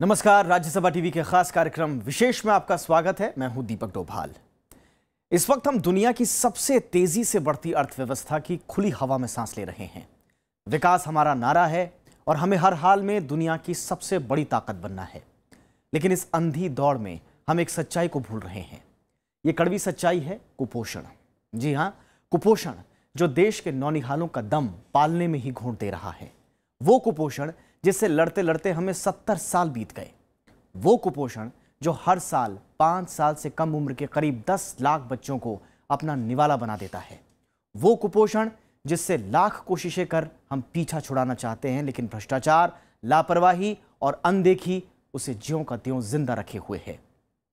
नमस्कार, राज्यसभा टीवी के खास कार्यक्रम विशेष में आपका स्वागत है। मैं हूं दीपक डोभाल। इस वक्त हम दुनिया की सबसे तेजी से बढ़ती अर्थव्यवस्था की खुली हवा में सांस ले रहे हैं। विकास हमारा नारा है और हमें हर हाल में दुनिया की सबसे बड़ी ताकत बनना है। लेकिन इस अंधी दौड़ में हम एक सच्चाई को भूल रहे हैं। ये कड़वी सच्चाई है कुपोषण। जी हाँ, कुपोषण जो देश के नौनिहालों का दम पालने में ही घोंट दे रहा है। वो कुपोषण जिससे लड़ते लड़ते हमें 70 साल बीत गए। वो कुपोषण जो हर साल 5 साल से कम उम्र के करीब 10 लाख बच्चों को अपना निवाला बना देता है। वो कुपोषण जिससे लाख कोशिशें कर हम पीछा छुड़ाना चाहते हैं, लेकिन भ्रष्टाचार, लापरवाही और अनदेखी उसे ज्यों का त्यों जिंदा रखे हुए है।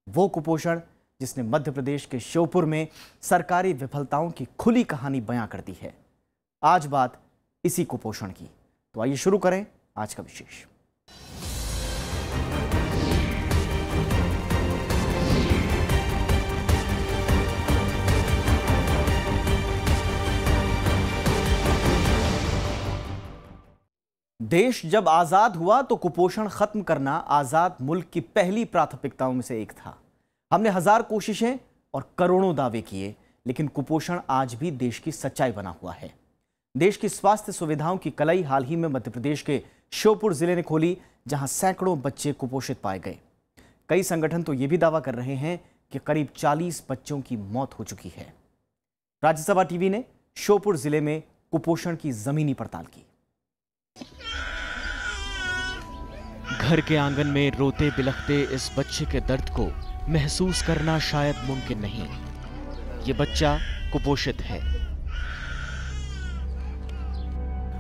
वो कुपोषण जिसने मध्य प्रदेश के श्योपुर में सरकारी विफलताओं की खुली कहानी बयां कर दी है। आज बात इसी कुपोषण की, तो आइए शुरू करें आज का विशेष। देश जब आजाद हुआ तो कुपोषण खत्म करना आजाद मुल्क की पहली प्राथमिकताओं में से एक था। हमने 1000 कोशिशें और करोड़ों दावे किए, लेकिन कुपोषण आज भी देश की सच्चाई बना हुआ है। देश की स्वास्थ्य सुविधाओं की कलई हाल ही में मध्य प्रदेश के श्योपुर जिले ने खोली, जहां सैकड़ों बच्चे कुपोषित पाए गए। कई संगठन तो यह भी दावा कर रहे हैं कि करीब 40 बच्चों की मौत हो चुकी है। राज्यसभा टीवी ने श्योपुर जिले में कुपोषण की जमीनी पड़ताल की। घर के आंगन में रोते बिलखते इस बच्चे के दर्द को महसूस करना शायद मुमकिन नहीं। ये बच्चा कुपोषित है।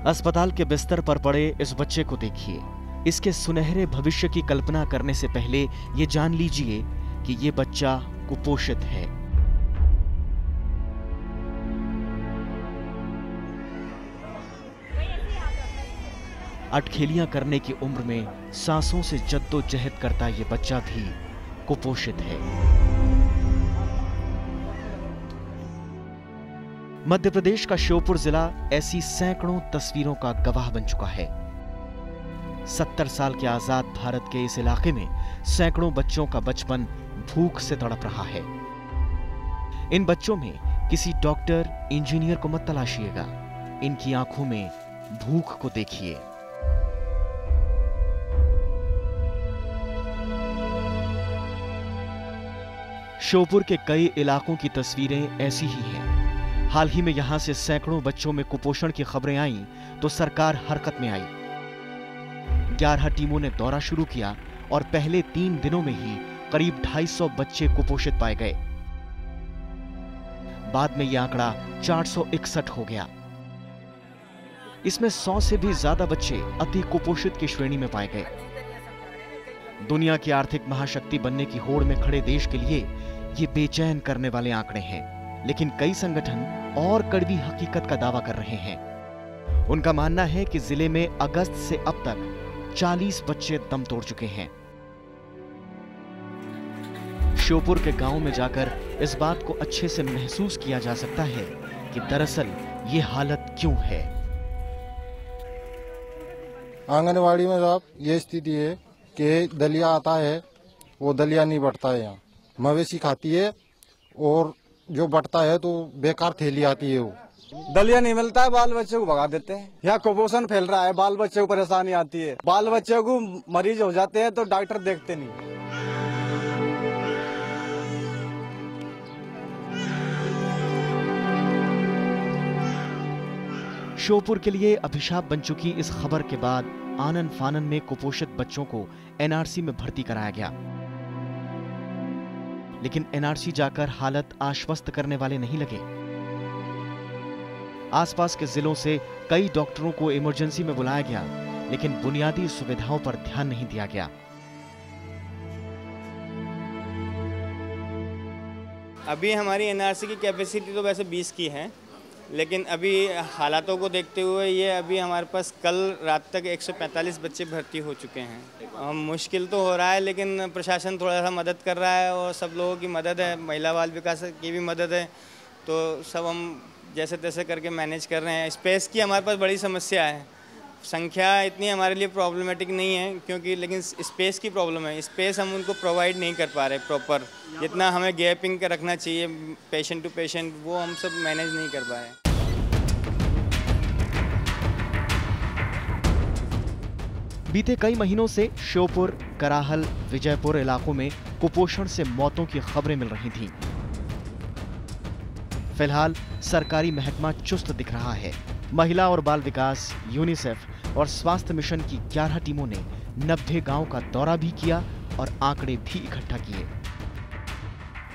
अस्पताल के बिस्तर पर पड़े इस बच्चे को देखिए। इसके सुनहरे भविष्य की कल्पना करने से पहले ये जान लीजिए कि ये बच्चा कुपोषित है। अटखेलियां करने की उम्र में सांसों से जद्दोजहद करता ये बच्चा भी कुपोषित है। मध्य प्रदेश का श्योपुर जिला ऐसी सैकड़ों तस्वीरों का गवाह बन चुका है। 70 साल के आजाद भारत के इस इलाके में सैकड़ों बच्चों का बचपन भूख से तड़प रहा है। इन बच्चों में किसी डॉक्टर, इंजीनियर को मत तलाशिएगा। इनकी आंखों में भूख को देखिए। श्योपुर के कई इलाकों की तस्वीरें ऐसी ही हैं। हाल ही में यहां से सैकड़ों बच्चों में कुपोषण की खबरें आईं तो सरकार हरकत में आई। 11 टीमों ने दौरा शुरू किया और पहले 3 दिनों में ही करीब 250 बच्चे कुपोषित पाए गए। बाद में यह आंकड़ा 461 हो गया। इसमें 100 से भी ज्यादा बच्चे अति कुपोषित की श्रेणी में पाए गए। दुनिया की आर्थिक महाशक्ति बनने की होड़ में खड़े देश के लिए ये बेचैन करने वाले आंकड़े हैं, लेकिन कई संगठन और कड़वी हकीकत का दावा कर रहे हैं। उनका मानना है कि जिले में अगस्त से अब तक 40 बच्चे दम तोड़ चुके हैं। श्योपुर के गांव में जाकर इस बात को अच्छे से महसूस किया जा सकता है कि दरअसल ये हालत क्यों है। आंगनवाड़ी में साहब ये स्थिति है कि दलिया आता है, वो दलिया नहीं बढ़ता है। यहाँ मवेशी खाती है और जो बढ़ता है तो बेकार थैली आती है। वो दलिया नहीं मिलता है, बाल बच्चे को भगा देते हैं। यहाँ कुपोषण फैल रहा है, बाल बच्चे को परेशानी आती है। बाल बच्चे को मरीज हो जाते हैं तो डॉक्टर देखते नहीं। श्योपुर के लिए अभिशाप बन चुकी इस खबर के बाद आनन फानन में कुपोषित बच्चों को एनआरसी में भर्ती कराया गया। लेकिन एनआरसी जाकर हालत आश्वस्त करने वाले नहीं लगे। आसपास के जिलों से कई डॉक्टरों को इमरजेंसी में बुलाया गया, लेकिन बुनियादी सुविधाओं पर ध्यान नहीं दिया गया। अभी हमारी एनआरसी की कैपेसिटी तो वैसे 20 की है, लेकिन अभी हालातों को देखते हुए ये अभी हमारे पास कल रात तक 145 बच्चे भर्ती हो चुके हैं। मुश्किल तो हो रहा है, लेकिन प्रशासन थोड़ा सा मदद कर रहा है और सब लोगों की मदद है, महिला बाल विकास की भी मदद है, तो सब हम जैसे तैसे करके मैनेज कर रहे हैं। स्पेस की हमारे पास बड़ी समस्या है, संख्या इतनी हमारे लिए प्रॉब्लमेटिक नहीं है क्योंकि, लेकिन स्पेस की प्रॉब्लम है। स्पेस हम उनको प्रोवाइड नहीं कर पा रहे प्रॉपर, जितना हमें गैपिंग का रखना चाहिए पेशेंट टू पेशेंट, वो हम सब मैनेज नहीं कर पाए। बीते कई महीनों से श्योपुर, कराहल, विजयपुर इलाकों में कुपोषण से मौतों की खबरें मिल रही थीं। फिलहाल सरकारी महकमा चुस्त दिख रहा है। महिला और बाल विकास, यूनिसेफ और स्वास्थ्य मिशन की 11 टीमों ने 90 गांव का दौरा भी किया और आंकड़े भी इकट्ठा किए।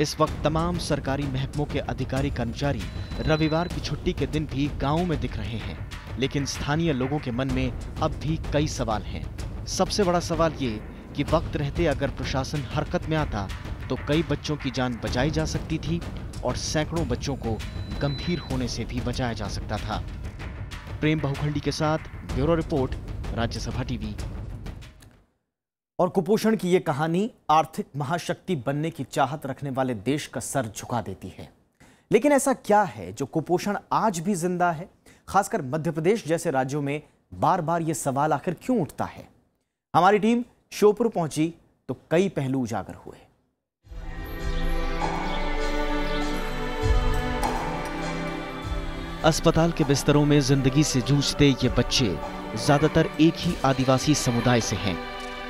इस वक्त तमाम सरकारी महकमों के अधिकारी कर्मचारी रविवार की छुट्टी के दिन भी गांवों में दिख रहे हैं, लेकिन स्थानीय लोगों के मन में अब भी कई सवाल हैं। सबसे बड़ा सवाल ये कि वक्त रहते अगर प्रशासन हरकत में आता तो कई बच्चों की जान बचाई जा सकती थी और सैकड़ों बच्चों को गंभीर होने से भी बचाया जा सकता था। प्रेम बहुखंडी के साथ ब्यूरो रिपोर्ट, राज्यसभा टीवी। और कुपोषण की ये कहानी आर्थिक महाशक्ति बनने की चाहत रखने वाले देश का सर झुका देती है। लेकिन ऐसा क्या है जो कुपोषण आज भी जिंदा है? खासकर मध्य प्रदेश जैसे राज्यों में बार बार ये सवाल आखिर क्यों उठता है? हमारी टीम श्योपुर पहुंची तो कई पहलू उजागर हुए। अस्पताल के बिस्तरों में जिंदगी से जूझते ये बच्चे ज्यादातर एक ही आदिवासी समुदाय से हैं।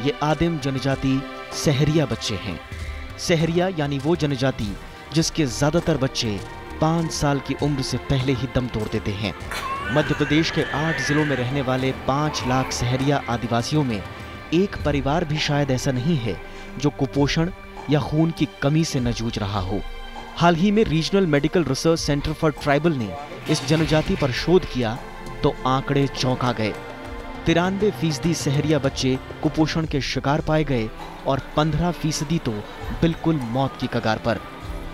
ये आदिम जनजाति सहरिया बच्चे हैं। सहरिया यानी वो जनजाति जिसके ज्यादातर बच्चे 5 साल की उम्र से पहले ही दम तोड़ देते हैं। मध्य प्रदेश के 8 जिलों में रहने वाले 5 लाख सहरिया आदिवासियों में एक परिवार भी शायद ऐसा नहीं है जो कुपोषण या खून की कमी से न जूझ रहा हो। हाल ही में regional medical research centre for tribal ने इस जनजाति पर शोध किया तो आंकड़े चौंका गए। 93% सहरिया बच्चे कुपोषण के शिकार पाए गए और 15% तो बिल्कुल मौत की कगार पर।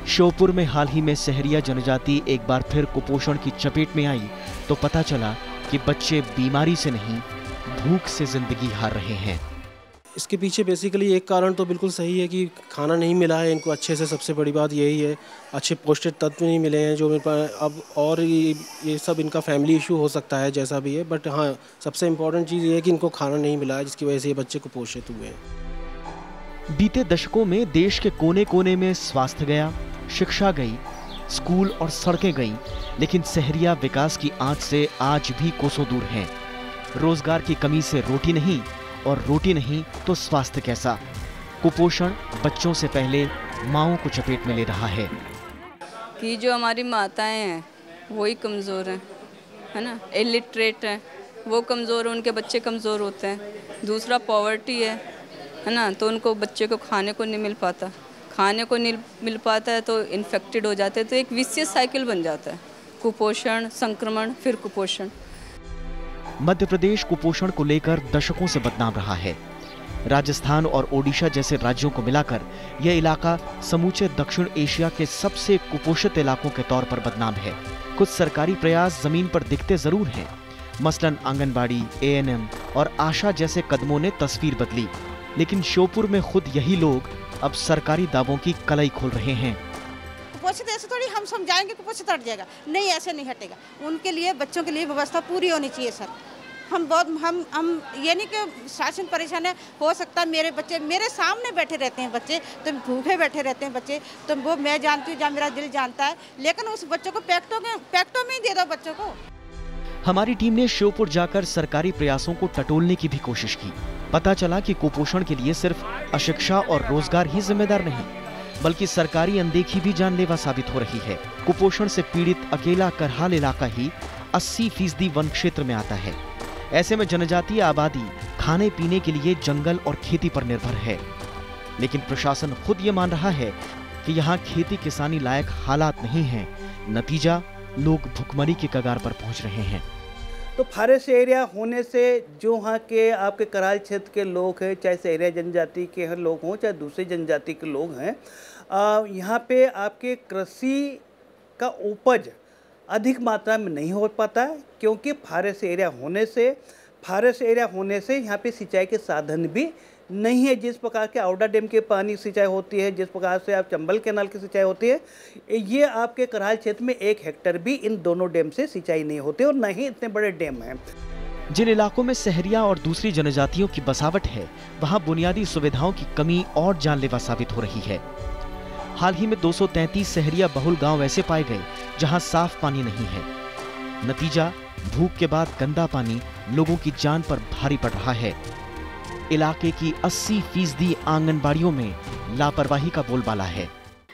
श्योपुर में हाल ही में सहरिया जनजाति एक बार फिर कुपोषण की चपेट में आई तो पता चला कि बच्चे बीमारी से नहीं, भूख से जिंदगी हार रहे हैं। इसके पीछे बेसिकली एक कारण तो बिल्कुल सही है कि खाना नहीं मिला है इनको अच्छे से। सबसे बड़ी बात यही है, अच्छे पौष्टिक तत्व नहीं मिले हैं जो मेरे पास। अब और ये सब इनका फैमिली इशू हो सकता है जैसा भी है, बट हाँ सबसे इम्पोर्टेंट चीज़ ये है कि इनको खाना नहीं मिला है, जिसकी वजह से ये बच्चे कुपोषित हुए हैं। बीते दशकों में देश के कोने कोने में स्वास्थ्य गया, शिक्षा गई, स्कूल और सड़कें गईं, लेकिन सहरिया विकास की आंच से आज भी कोसों दूर हैं। रोजगार की कमी से रोटी नहीं और रोटी नहीं तो स्वास्थ्य कैसा? कुपोषण बच्चों से पहले माओं को चपेट में ले रहा है कि जो हमारी माताएं हैं वही कमज़ोर हैं, है ना, इलिटरेट हैं, वो कमज़ोर हैं, उनके बच्चे कमज़ोर होते हैं। दूसरा पॉवर्टी है ना, तो उनको बच्चे को खाने को नहीं मिल पाता, खाने को नहीं मिल पाता है तो इन्फेक्टेड हो जाते हैं, तो एक विशियस साइकिल बन जाता है। कुपोषण, संक्रमण, फिर कुपोषण। मध्य प्रदेश कुपोषण को लेकर दशकों से बदनाम रहा है। राजस्थान और ओडिशा जैसे राज्यों को मिलाकर यह इलाका समूचे दक्षिण एशिया के सबसे कुपोषित इलाकों के तौर पर बदनाम है। कुछ सरकारी प्रयास जमीन पर दिखते जरूर हैं। मसलन आंगनबाड़ी, एएनएम और आशा जैसे कदमों ने तस्वीर बदली, लेकिन श्योपुर में खुद यही लोग अब सरकारी दावों की कलई खोल रहे हैं। कुपोषित ऐसे थोड़ी हम समझाएंगे कुपोषित हट जाएगा, नहीं ऐसे नहीं हटेगा। उनके लिए, बच्चों के लिए व्यवस्था पूरी होनी चाहिए सर। हम ये नहीं कि शासन परेशान है, हो सकता है मेरे बच्चे मेरे सामने बैठे रहते हैं, बच्चे तो भूखे बैठे रहते हैं बच्चे, तो वो मैं जानती हूँ, जहाँ मेरा दिल जानता है, लेकिन उस बच्चों को पैक्टों में ही दे दो बच्चों को। हमारी टीम ने श्योपुर जाकर सरकारी प्रयासों को टटोलने की भी कोशिश की। पता चला कि कुपोषण के लिए सिर्फ अशिक्षा और रोजगार ही जिम्मेदार नहीं, बल्कि सरकारी अनदेखी भी जानलेवा साबित हो रही है। कुपोषण से पीड़ित अकेला करहाल इलाका ही 80% वन क्षेत्र में आता है। ऐसे में जनजातीय आबादी खाने पीने के लिए जंगल और खेती पर निर्भर है, लेकिन प्रशासन खुद ये मान रहा है कि यहाँ खेती किसानी लायक हालात नहीं हैं। नतीजा, लोग भुखमरी की कगार पर पहुँच रहे हैं। तो फॉरेस्ट एरिया होने से जो वहाँ के आपके कराल क्षेत्र के लोग हैं, चाहे सहरिया जनजाति के लोग हों चाहे दूसरी जनजाति के लोग हैं, यहाँ पे आपके कृषि का उपज अधिक मात्रा में नहीं हो पाता है, क्योंकि फॉरेस्ट एरिया होने से यहाँ पे सिंचाई के साधन भी नहीं है। जिस प्रकार के आउडा डैम के पानी सिंचाई होती है, जिस प्रकार से आप चंबल कैनाल की सिंचाई होती है, ये आपके कराल क्षेत्र में 1 हेक्टेयर भी इन दोनों डैम से सिंचाई नहीं होती और न ही इतने बड़े डैम हैं। जिन इलाकों में सहरिया और दूसरी जनजातियों की बसावट है, वहां बुनियादी सुविधाओं की कमी और जानलेवा साबित हो रही है। हाल ही में 233 सहरिया बहुल गांव ऐसे पाए गए जहां साफ पानी नहीं है। नतीजा, भूख के बाद गंदा पानी लोगों की जान पर भारी पड़ रहा है। इलाके की 80% आंगनबाड़ियों में लापरवाही का बोलबाला है।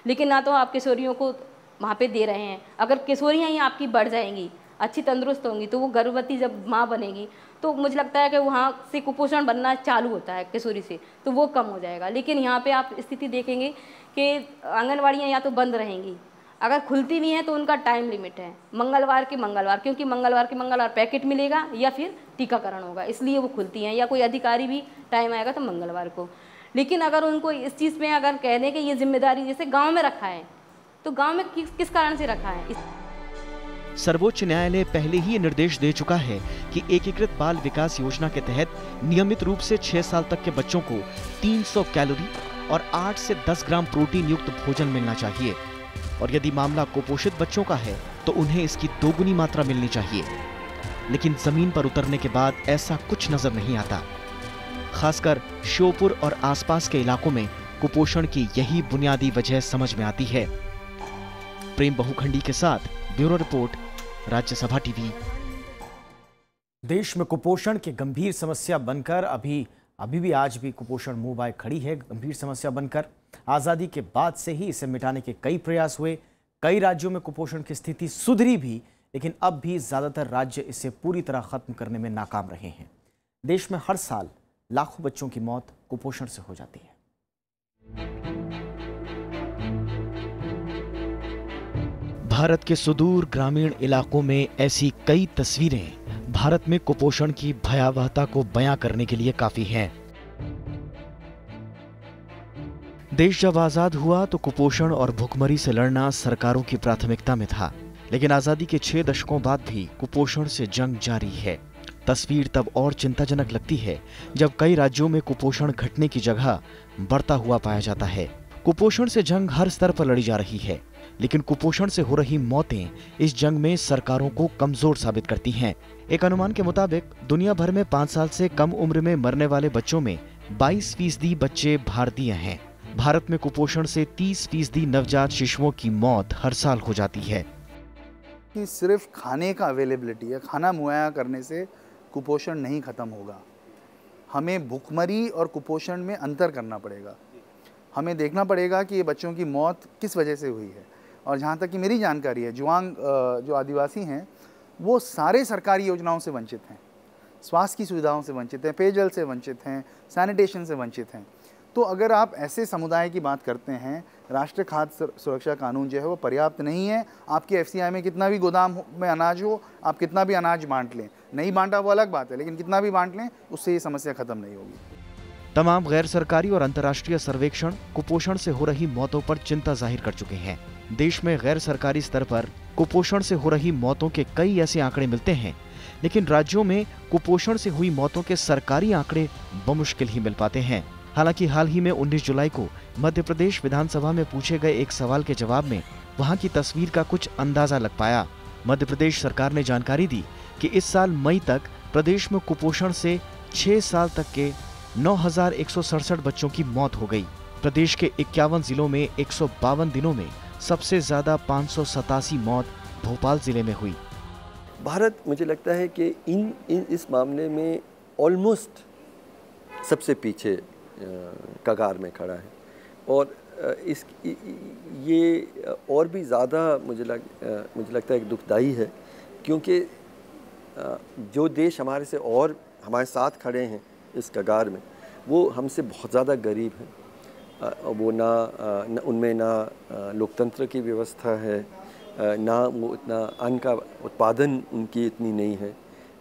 लेकिन ना तो आप किशोरियों को वहाँ पे दे रहे हैं। अगर किशोरियाँ ही आपकी बढ़ जाएंगी, अच्छी तंदुरुस्त होंगी, तो वो गर्भवती जब माँ बनेगी तो मुझे लगता है कि वहाँ से कुपोषण बनना चालू होता है किशोरी से, तो वो कम हो जाएगा। लेकिन यहाँ पे आप स्थिति देखेंगे कि आंगनवाड़ियाँ या तो बंद रहेंगी, अगर खुलती भी हैं तो उनका टाइम लिमिट है, मंगलवार के मंगलवार, क्योंकि मंगलवार के मंगलवार पैकेट मिलेगा या फिर टीकाकरण होगा, इसलिए वो खुलती हैं। या कोई अधिकारी भी टाइम आएगा तो मंगलवार को। लेकिन अगर उनको इस चीज़ में अगर कह दें कि ये जिम्मेदारी जैसे गाँव में रखा है, तो गाँव में किस कारण से रखा है? सर्वोच्च न्यायालय पहले ही निर्देश दे चुका है कि एकीकृत बाल विकास योजना के तहत नियमित रूप से 6 साल तक के बच्चों को 300 कैलोरी और 8 से 10 ग्राम प्रोटीन युक्त भोजन मिलना चाहिए, और यदि मामला कुपोषित बच्चों का है तो उन्हें इसकी दोगुनी मात्रा मिलनी चाहिए। लेकिन जमीन पर उतरने के बाद ऐसा कुछ नजर नहीं आता। खासकर श्योपुर और आसपास के इलाकों में कुपोषण की यही बुनियादी वजह समझ में आती है। प्रेम बहुखंडी के साथ ब्यूरो रिपोर्ट, राज्यसभा टीवी। देश में कुपोषण की गंभीर समस्या बनकर अभी भी आज भी कुपोषण मुंह बाय खड़ी है। गंभीर समस्या बनकर आजादी के बाद से ही इसे मिटाने के कई प्रयास हुए। कई राज्यों में कुपोषण की स्थिति सुधरी भी, लेकिन अब भी ज्यादातर राज्य इसे पूरी तरह खत्म करने में नाकाम रहे हैं। देश में हर साल लाखों बच्चों की मौत कुपोषण से हो जाती है। भारत के सुदूर ग्रामीण इलाकों में ऐसी कई तस्वीरें भारत में कुपोषण की भयावहता को बयां करने के लिए काफी हैं। देश जब आजाद हुआ तो कुपोषण और भुखमरी से लड़ना सरकारों की प्राथमिकता में था, लेकिन आजादी के 6 दशकों बाद भी कुपोषण से जंग जारी है। तस्वीर तब और चिंताजनक लगती है जब कई राज्यों में कुपोषण घटने की जगह बढ़ता हुआ पाया जाता है। कुपोषण से जंग हर स्तर पर लड़ी जा रही है, लेकिन कुपोषण से हो रही मौतें इस जंग में सरकारों को कमजोर साबित करती हैं। एक अनुमान के मुताबिक दुनिया भर में 5 साल से कम उम्र में मरने वाले बच्चों में 22% बच्चे भारतीय हैं। भारत में कुपोषण से 30% नवजात शिशुओं की मौत हर साल हो जाती है। कि सिर्फ खाने का अवेलेबिलिटी है, खाना मुहैया करने से कुपोषण नहीं खत्म होगा। हमें भूखमरी और कुपोषण में अंतर करना पड़ेगा। हमें देखना पड़ेगा कि ये बच्चों की मौत किस वजह से हुई है। और जहाँ तक कि मेरी जानकारी है, जुआंग जो आदिवासी हैं वो सारे सरकारी योजनाओं से वंचित हैं, स्वास्थ्य की सुविधाओं से वंचित हैं, पेयजल से वंचित हैं, सैनिटेशन से वंचित हैं। तो अगर आप ऐसे समुदाय की बात करते हैं, राष्ट्रीय खाद्य सुरक्षा कानून जो है वो पर्याप्त नहीं है। आपके FCI में कितना भी गोदाम में अनाज हो, आप कितना भी अनाज बांट लें, नहीं बांटा वो अलग बात है, लेकिन कितना भी बांट लें उससे ये समस्या खत्म नहीं होगी। तमाम गैर सरकारी और अंतर्राष्ट्रीय सर्वेक्षण कुपोषण से हो रही मौतों पर चिंता जाहिर कर चुके हैं। देश में गैर सरकारी स्तर पर कुपोषण से हो रही मौतों के कई ऐसे आंकड़े मिलते हैं, लेकिन राज्यों में कुपोषण से हुई मौतों के सरकारी आंकड़े बमुश्किल ही मिल पाते हैं। हालांकि हाल ही में 19 जुलाई को मध्य प्रदेश विधानसभा में पूछे गए एक सवाल के जवाब में वहां की तस्वीर का कुछ अंदाजा लग पाया। मध्य प्रदेश सरकार ने जानकारी दी कि इस साल मई तक प्रदेश में कुपोषण से 6 साल तक के 9,167 बच्चों की मौत हो गई। प्रदेश के 51 जिलों में 152 दिनों में सबसे ज्यादा 587 मौत भोपाल जिले में हुई। भारत मुझे लगता है कि इस मामले में ऑलमोस्ट सबसे पीछे कगार में खड़ा है, और ये और भी ज़्यादा मुझे लगता है कि दुखदाई है, क्योंकि जो देश हमारे से और हमारे साथ खड़े हैं इस कगार में, वो हमसे बहुत ज़्यादा गरीब हैं। वो ना उनमें ना लोकतंत्र की व्यवस्था है, ना वो इतना अन्न का उत्पादन उनकी इतनी नहीं है,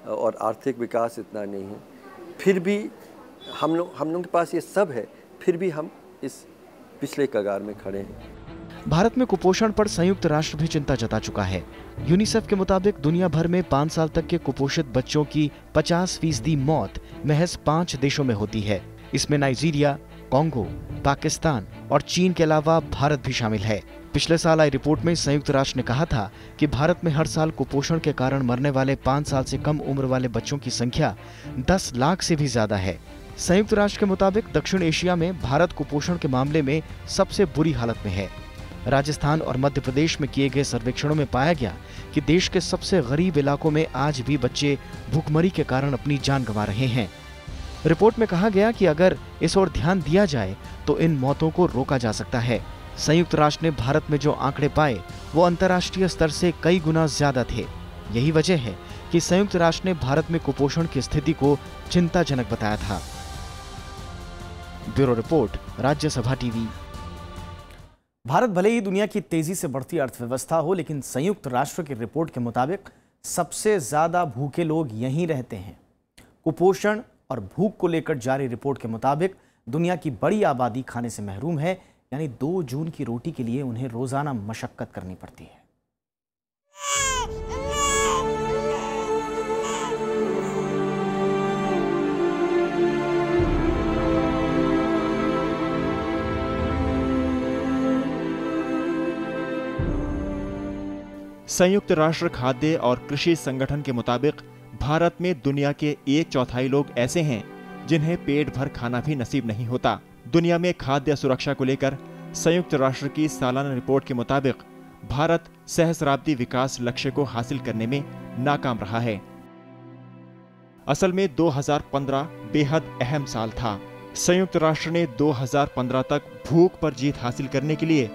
और आर्थिक विकास इतना नहीं है। फिर भी हम लोगों के पास ये सब है, फिर भी हम इस पिछले कगार में खड़े हैं। भारत में कुपोषण पर संयुक्त राष्ट्र भी चिंता जता चुका है। यूनिसेफ के मुताबिक दुनिया भर में 5 साल तक के कुपोषित बच्चों की 50% मौत महज 5 देशों में होती है। इसमें नाइजीरिया, कांगो, पाकिस्तान और चीन के अलावा भारत भी शामिल है। पिछले साल आई रिपोर्ट में संयुक्त राष्ट्र ने कहा था कि भारत में हर साल कुपोषण के कारण मरने वाले 5 साल से कम उम्र वाले बच्चों की संख्या 10 लाख से भी ज्यादा है। संयुक्त राष्ट्र के मुताबिक दक्षिण एशिया में भारत कुपोषण के मामले में सबसे बुरी हालत में है। राजस्थान और मध्य प्रदेश में किए गए सर्वेक्षणों में पाया गया कि देश के सबसे गरीब इलाकों में आज भी बच्चे भूखमरी के कारण अपनी जान गंवा रहे हैं। रिपोर्ट में कहा गया कि अगर इस ओर ध्यान दिया जाए तो इन मौतों को रोका जा सकता है। संयुक्त राष्ट्र ने भारत में जो आंकड़े पाए वो अंतर्राष्ट्रीय स्तर से कई गुना ज्यादा थे। यही वजह है कि संयुक्त राष्ट्र ने भारत में कुपोषण की स्थिति को चिंताजनक बताया था। Bureau report, Rajya Sabha TV. Bharat भले ही दुनिया की तेजी से बढ़ती अर्थव्यवस्था हो, लेकिन संयुक्त राष्ट्र की रिपोर्ट के मुताबिक सबसे ज्यादा भूखे लोग यहीं रहते हैं। कुपोषण और भूख को लेकर जारी रिपोर्ट के मुताबिक दुनिया की बड़ी आबादी खाने से महरूम है, यानी 2 जून की रोटी के लिए उन्हें रोजाना मशक्कत करनी पड़ती है। संयुक्त राष्ट्र खाद्य और कृषि संगठन के मुताबिक भारत में दुनिया के 1/4 लोग ऐसे हैं जिन्हें पेट भर खाना भी नसीब नहीं होता। दुनिया में खाद्य सुरक्षा को लेकर संयुक्त राष्ट्र की सालाना रिपोर्ट के मुताबिक भारत सहस्राब्दी विकास लक्ष्य को हासिल करने में नाकाम रहा है। असल में 2015 बेहद अहम साल था। संयुक्त राष्ट्र ने 2015 तक भूख पर जीत हासिल करने के लिए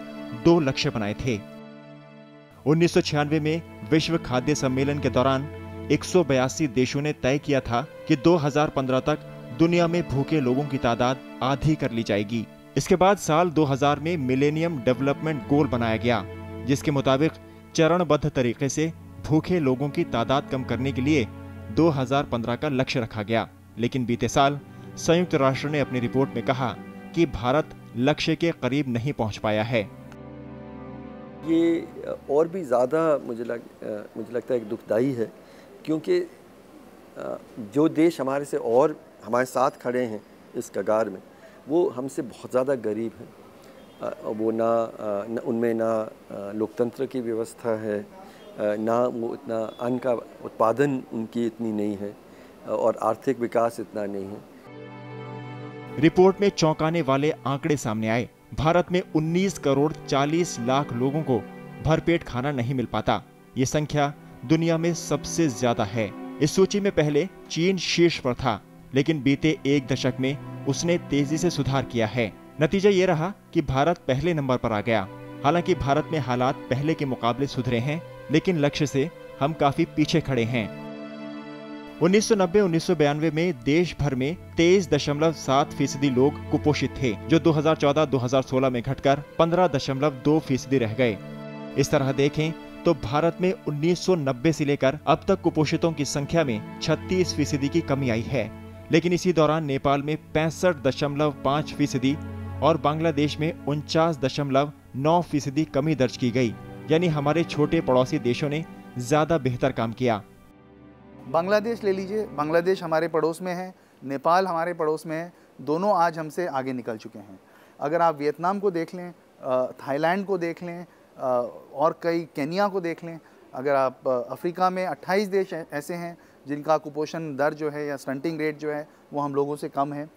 2 लक्ष्य बनाए थे। 1996 में विश्व खाद्य सम्मेलन के दौरान 182 देशों ने तय किया था कि 2015 तक दुनिया में भूखे लोगों की तादाद आधी कर ली जाएगी। इसके बाद साल 2000 में मिलेनियम डेवलपमेंट गोल बनाया गया, जिसके मुताबिक चरणबद्ध तरीके से भूखे लोगों की तादाद कम करने के लिए 2015 का लक्ष्य रखा गया। लेकिन बीते साल संयुक्त राष्ट्र ने अपनी रिपोर्ट में कहा कि भारत लक्ष्य के करीब नहीं पहुंच पाया है। ये और भी ज़्यादा मुझे लगता है एक दुखदाई है, क्योंकि जो देश हमारे साथ खड़े हैं इस कगार में, वो हमसे बहुत ज़्यादा गरीब हैं। वो उनमें ना लोकतंत्र की व्यवस्था है, ना वो इतना अन्न का उत्पादन उनकी इतनी नहीं है, और आर्थिक विकास इतना नहीं है। रिपोर्ट में चौंकाने वाले आंकड़े सामने आए। भारत में 19 करोड़ 40 लाख लोगों को भरपेट खाना नहीं मिल पाता। ये संख्या दुनिया में सबसे ज्यादा है। इस सूची में पहले चीन शीर्ष पर था, लेकिन बीते 1 दशक में उसने तेजी से सुधार किया है। नतीजा ये रहा कि भारत पहले नंबर पर आ गया। हालांकि भारत में हालात पहले के मुकाबले सुधरे हैं, लेकिन लक्ष्य से हम काफी पीछे खड़े हैं। 1990-1992 में देश भर में 23.7% लोग कुपोषित थे, जो 2014-2016 में घटकर 15.2% रह गए। इस तरह देखें तो भारत में 1990 से लेकर अब तक कुपोषितों की संख्या में 36% की कमी आई है। लेकिन इसी दौरान नेपाल में 65.5% और बांग्लादेश में 49.9% कमी दर्ज की गई। यानी हमारे छोटे पड़ोसी देशों ने ज्यादा बेहतर काम किया। बांग्लादेश ले लीजिए, बांग्लादेश हमारे पड़ोस में है, नेपाल हमारे पड़ोस में है, दोनों आज हमसे आगे निकल चुके हैं। अगर आप वियतनाम को देख लें, थाईलैंड को देख लें, और कई केन्या को देख लें, अगर आप अफ्रीका में 28 देश ऐसे हैं जिनका कुपोषण दर जो है या स्टंटिंग रेट जो है वो हम लोगों से कम है।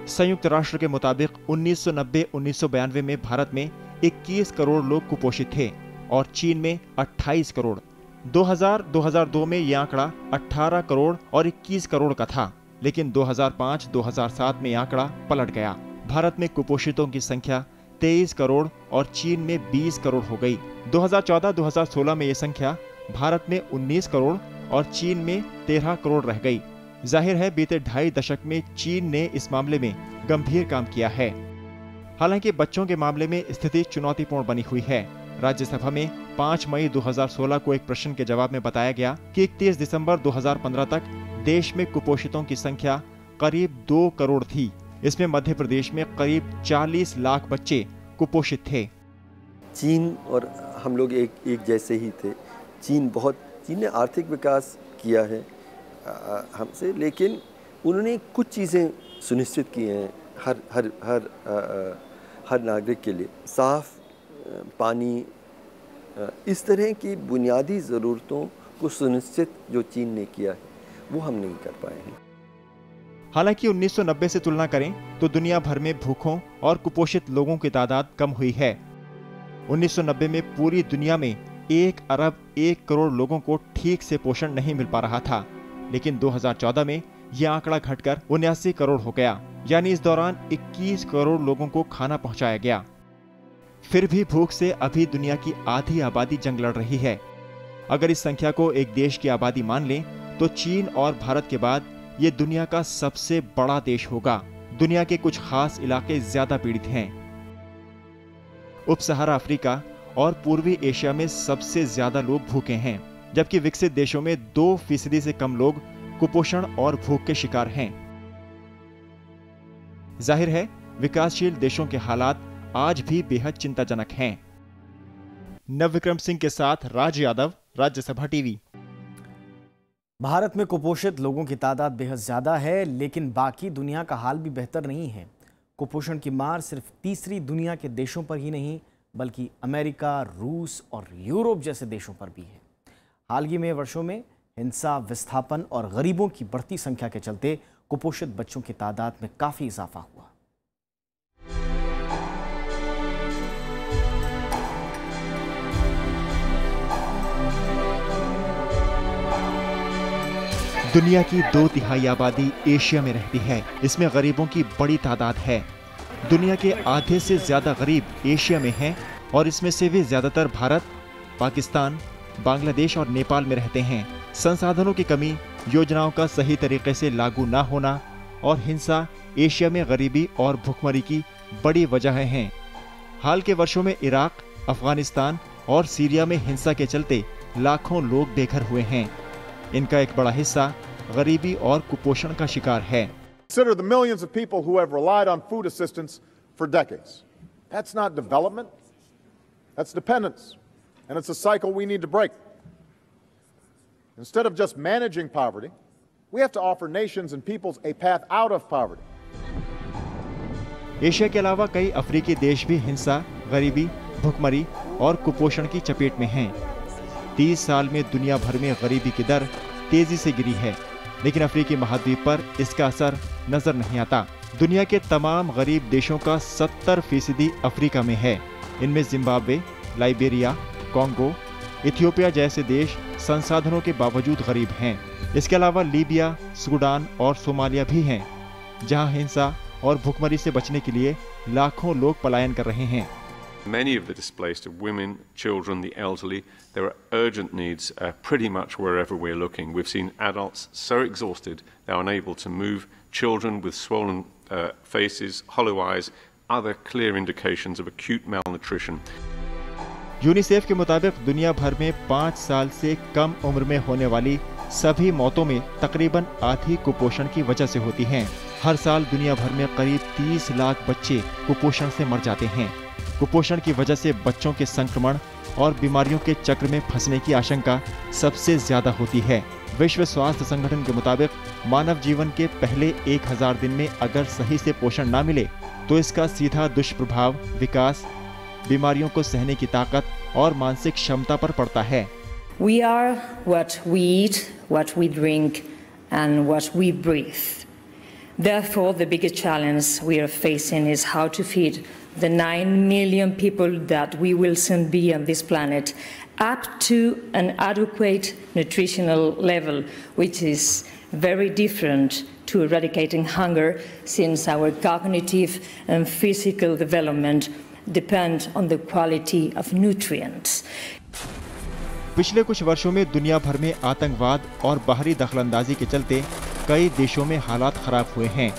संयुक्त राष्ट्र के मुताबिक 1990-1992 में भारत में 21 करोड़ लोग कुपोषित थे और चीन में 28 करोड़। 2000-2002 में यह आंकड़ा 18 करोड़ और 21 करोड़ का था, लेकिन 2005-2007 में आंकड़ा पलट गया। भारत में कुपोषितों की संख्या 23 करोड़ और चीन में 20 करोड़ हो गई। 2014-2016 में यह संख्या भारत में 19 करोड़ और चीन में 13 करोड़ रह गई। जाहिर है बीते 2.5 दशक में चीन ने इस मामले में गंभीर काम किया है। हालांकि बच्चों के मामले में स्थिति चुनौतीपूर्ण बनी हुई है। राज्यसभा में 5 मई 2016 को एक प्रश्न के जवाब में बताया गया कि 31 दिसंबर 2015 तक देश में कुपोषितों की संख्या करीब 2 करोड़ थी। इसमें मध्य प्रदेश में करीब 40 लाख बच्चे कुपोषित थे। चीन और हम लोग एक जैसे ही थे। चीन ने आर्थिक विकास किया है हमसे, लेकिन उन्होंने कुछ चीज़ें सुनिश्चित की हैं हर नागरिक के लिए। साफ पानी, इस तरह की बुनियादी ज़रूरतों को सुनिश्चित जो चीन ने किया है वो हम नहीं कर पाए हैं। हालांकि 1990 से तुलना करें तो दुनिया भर में भूखों और कुपोषित लोगों की तादाद कम हुई है। 1990 में पूरी दुनिया में 1 अरब 1 करोड़ लोगों को ठीक से पोषण नहीं मिल पा रहा था, लेकिन 2014 में यह आंकड़ा घटकर 79 करोड़ हो गया, यानी इस दौरान 21 करोड़ लोगों को खाना पहुंचाया गया। फिर भी भूख से अभी दुनिया की आधी आबादी जंग लड़ रही है। अगर इस संख्या को एक देश की आबादी मान लें तो चीन और भारत के बाद ये दुनिया का सबसे बड़ा देश होगा। दुनिया के कुछ खास इलाके ज्यादा पीड़ित हैं। उप सहारा अफ्रीका और पूर्वी एशिया में सबसे ज्यादा लोग भूखे हैं, जबकि विकसित देशों में 2% से कम लोग कुपोषण और भूख के शिकार हैं। जाहिर है विकासशील देशों के हालात आज भी बेहद चिंताजनक हैं। नवविक्रम सिंह के साथ राज यादव, राज्यसभा टीवी। भारत में कुपोषित लोगों की तादाद बेहद ज्यादा है, लेकिन बाकी दुनिया का हाल भी बेहतर नहीं है। कुपोषण की मार सिर्फ तीसरी दुनिया के देशों पर ही नहीं, बल्कि अमेरिका, रूस और यूरोप जैसे देशों पर भी है। हाल ही में वर्षों में हिंसा, विस्थापन और गरीबों की बढ़ती संख्या के चलते कुपोषित बच्चों की तादाद में काफी इजाफा हुआ। दुनिया की 2/3 आबादी एशिया में रहती है। इसमें गरीबों की बड़ी तादाद है। दुनिया के आधे से ज्यादा गरीब एशिया में हैं और इसमें से भी ज्यादातर भारत, पाकिस्तान, बांग्लादेश और नेपाल में रहते हैं। संसाधनों की कमी, योजनाओं का सही तरीके से लागू न होना और हिंसा एशिया में गरीबी और भुखमरी की बड़ी वजहें हैं। हाल के वर्षों में इराक, अफगानिस्तान और सीरिया में हिंसा के चलते लाखों लोग बेघर हुए हैं। इनका एक बड़ा हिस्सा गरीबी और कुपोषण का शिकार है। Consider the millions of people who have relied on food assistance for decades. That's not development. That's dependence. And it's a cycle we need to break. Instead of just managing poverty, we have to offer nations and peoples a path out of poverty. Asia के अलावा कई अफ्रीकी देश भी हिंसा, गरीबी, भुखमरी और कुपोषण की चपेट में हैं। 30 साल में दुनिया भर में गरीबी की दर तेजी से गिरी है, लेकिन अफ्रीकी महाद्वीप पर इसका असर नजर नहीं आता। दुनिया के तमाम गरीब देशों का 70% अफ्रीका में है। इनमें जिम्बाब्वे, लाइबेरिया, कॉन्गो, इथियोपिया जैसे देश संसाधनों के बावजूद गरीब हैं। इसके अलावा लीबिया, सूडान और सोमालिया भी हैं, जहां हिंसा और भुखमरी से बचने के लिए लाखों लोग पलायन कर रहे हैं। Many of the displaced are women, children, the elderly. There are urgent needs pretty much wherever we're looking. We've seen adults so exhausted they're unable to move, children with swollen faces, hollow eyes, other clear indications of acute malnutrition. UNICEF के मुताबिक दुनिया भर में 5 साल से कम उम्र में होने वाली सभी मौतों में तकरीबन आधी कुपोषण की वजह से होती हैं। हर साल दुनिया भर में करीब 30 लाख बच्चे कुपोषण से मर जाते हैं। कुपोषण की वजह से बच्चों के संक्रमण और बीमारियों के चक्र में फंसने की आशंका सबसे ज्यादा होती है। विश्व स्वास्थ्य संगठन के मुताबिक मानव जीवन के पहले 1000 दिन में अगर सही से पोषण ना मिले तो इसका सीधा दुष्प्रभाव विकास, बीमारियों को सहने की ताकत और मानसिक क्षमता पर पड़ता है। We are what we eat, what we drink, and what we breathe. Therefore, the biggest challenge we are facing is how to feed the 9 million people that we will soon be on this planet up to an adequate nutritional level, which is very different to eradicating hunger, since our cognitive and physical development depend on the quality of nutrients. पिछले कुछ वर्षों में दुनिया भर में आतंकवाद और बाहरी दखलंदाजी के चलते कई देशों में हालात खराब हुए हैं।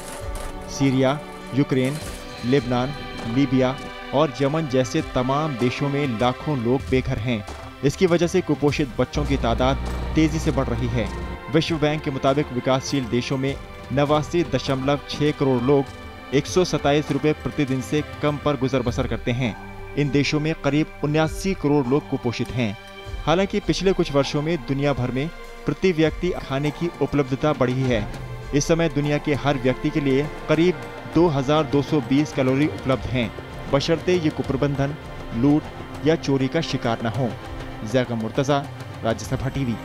सीरिया, यूक्रेन, लेबनान, लीबिया और यमन जैसे तमाम देशों में लाखों लोग बेघर हैं। इसकी वजह से कुपोषित बच्चों की तादाद तेजी से बढ़ रही है। विश्व बैंक के मुताबिक विकासशील देशों में 89.6 करोड़ लोग 127 रुपये प्रतिदिन से कम पर गुजर बसर करते हैं। इन देशों में करीब 79 करोड़ लोग कुपोषित हैं। हालांकि पिछले कुछ वर्षों में दुनिया भर में प्रति व्यक्ति खाने की उपलब्धता बढ़ी है। इस समय दुनिया के हर व्यक्ति के लिए करीब 2220 कैलोरी उपलब्ध हैं, बशर्ते ये कुप्रबंधन लूट या चोरी का शिकार न हों। जैगम मुर्तजा, राज्यसभा टीवी।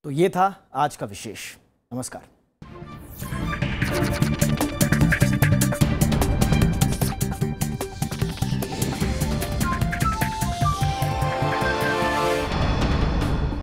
तो ये था आज का विशेष। नमस्कार।